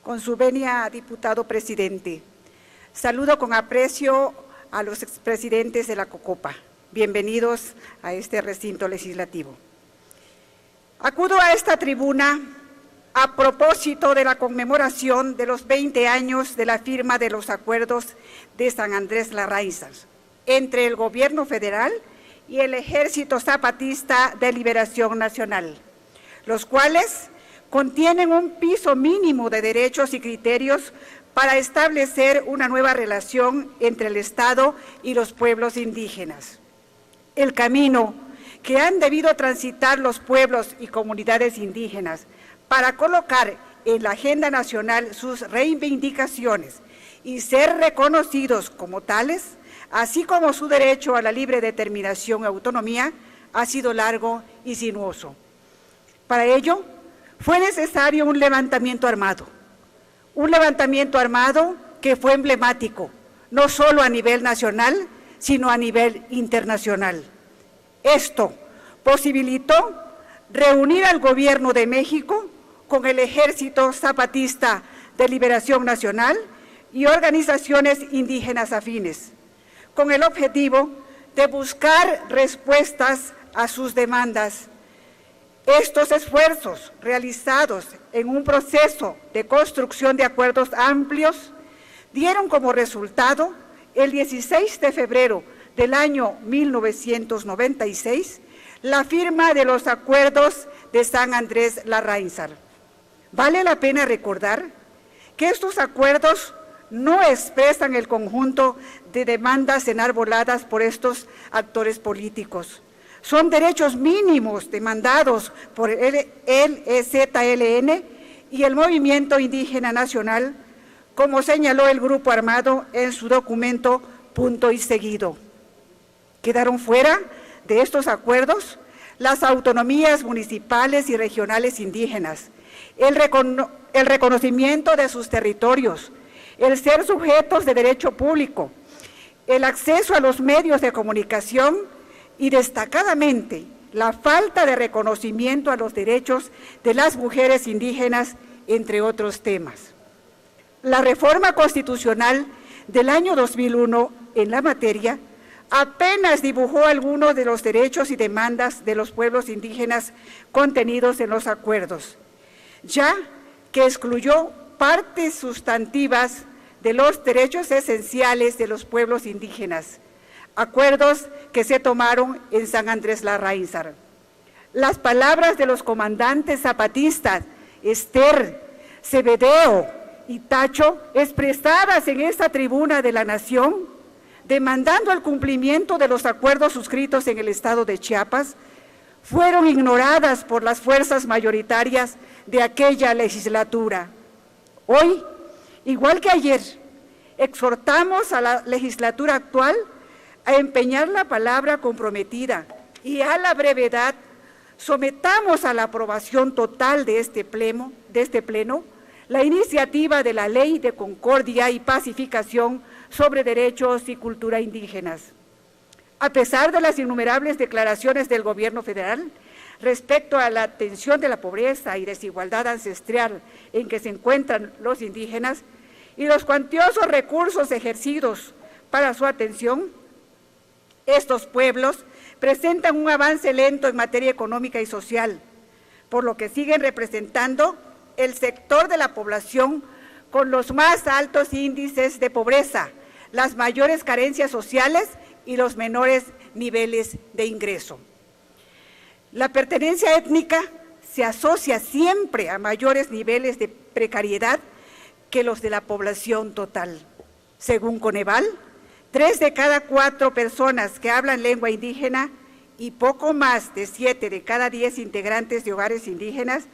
Con su venia, diputado presidente. Saludo con aprecio a los expresidentes de la COCOPA. Bienvenidos a este recinto legislativo. Acudo a esta tribuna a propósito de la conmemoración de los 20 años de la firma de los acuerdos de San Andrés Larraízar entre el Gobierno Federal y el Ejército Zapatista de Liberación Nacional, los cuales contienen un piso mínimo de derechos y criterios para establecer una nueva relación entre el Estado y los pueblos indígenas. El camino que han debido transitar los pueblos y comunidades indígenas para colocar en la agenda nacional sus reivindicaciones y ser reconocidos como tales, así como su derecho a la libre determinación y autonomía, ha sido largo y sinuoso. Para ello, fue necesario un levantamiento armado que fue emblemático, no solo a nivel nacional, sino a nivel internacional. Esto posibilitó reunir al Gobierno de México con el Ejército Zapatista de Liberación Nacional y organizaciones indígenas afines, con el objetivo de buscar respuestas a sus demandas. Estos esfuerzos realizados en un proceso de construcción de acuerdos amplios dieron como resultado el 16 de febrero del año 1996 la firma de los acuerdos de San Andrés Larraízar. Vale la pena recordar que estos acuerdos no expresan el conjunto de demandas enarboladas por estos actores políticos. Son derechos mínimos demandados por el EZLN y el Movimiento Indígena Nacional, como señaló el Grupo Armado en su documento Punto y Seguido. Quedaron fuera de estos acuerdos las autonomías municipales y regionales indígenas, el reconocimiento de sus territorios, el ser sujetos de derecho público, el acceso a los medios de comunicación y destacadamente la falta de reconocimiento a los derechos de las mujeres indígenas, entre otros temas. La reforma constitucional del año 2001 en la materia apenas dibujó algunos de los derechos y demandas de los pueblos indígenas contenidos en los acuerdos, ya que excluyó partes sustantivas de los derechos esenciales de los pueblos indígenas, acuerdos que se tomaron en San Andrés Larraízar. Las palabras de los comandantes zapatistas Esther, Cebedeo y Tacho, expresadas en esta tribuna de la Nación, demandando el cumplimiento de los acuerdos suscritos en el estado de Chiapas, fueron ignoradas por las fuerzas mayoritarias de aquella legislatura. Hoy, igual que ayer, exhortamos a la legislatura actual a empeñar la palabra comprometida y a la brevedad sometamos a la aprobación total de este pleno la iniciativa de la Ley de Concordia y Pacificación sobre Derechos y Cultura Indígenas. A pesar de las innumerables declaraciones del Gobierno federal respecto a la atención de la pobreza y desigualdad ancestral en que se encuentran los indígenas y los cuantiosos recursos ejercidos para su atención, estos pueblos presentan un avance lento en materia económica y social, por lo que siguen representando el sector de la población con los más altos índices de pobreza, las mayores carencias sociales y los menores niveles de ingreso. La pertenencia étnica se asocia siempre a mayores niveles de precariedad que los de la población total. Según Coneval, 3 de cada 4 personas que hablan lengua indígena y poco más de 7 de cada 10 integrantes de hogares indígenas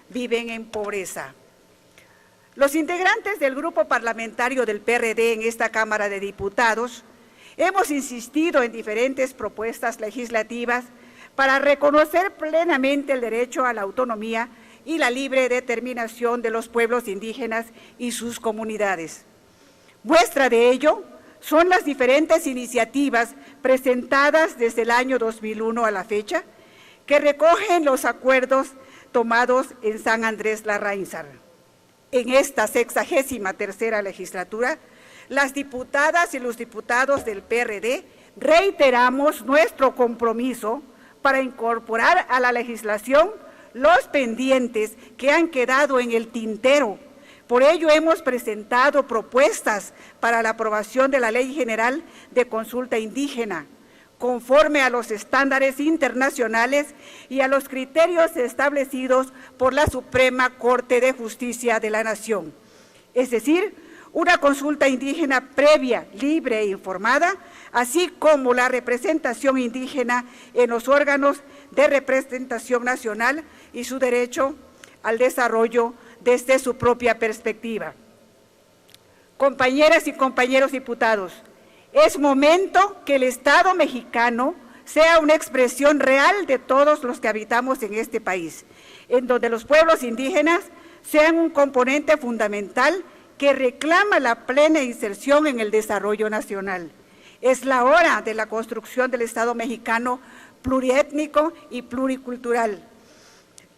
viven en pobreza. Los integrantes del grupo parlamentario del PRD en esta Cámara de Diputados hemos insistido en diferentes propuestas legislativas para reconocer plenamente el derecho a la autonomía y la libre determinación de los pueblos indígenas y sus comunidades. Muestra de ello son las diferentes iniciativas presentadas desde el año 2001 a la fecha, que recogen los acuerdos tomados en San Andrés Larraízar. En esta 63ª legislatura, las diputadas y los diputados del PRD reiteramos nuestro compromiso para incorporar a la legislación los pendientes que han quedado en el tintero. Por ello hemos presentado propuestas para la aprobación de la Ley General de Consulta Indígena, conforme a los estándares internacionales y a los criterios establecidos por la Suprema Corte de Justicia de la Nación. Es decir, una consulta indígena previa, libre e informada, así como la representación indígena en los órganos de representación nacional y su derecho al desarrollo desde su propia perspectiva. Compañeras y compañeros diputados, es momento que el Estado mexicano sea una expresión real de todos los que habitamos en este país, en donde los pueblos indígenas sean un componente fundamental que reclama la plena inserción en el desarrollo nacional. Es la hora de la construcción del Estado mexicano pluriétnico y pluricultural.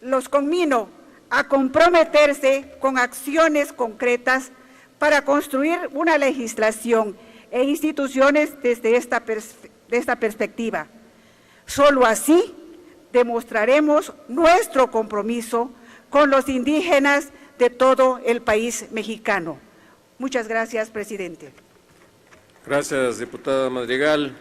Los conmino a comprometerse con acciones concretas para construir una legislación e instituciones desde esta perspectiva. Solo así demostraremos nuestro compromiso con los indígenas de todo el país mexicano. Muchas gracias, presidente. Gracias, diputada Madrigal.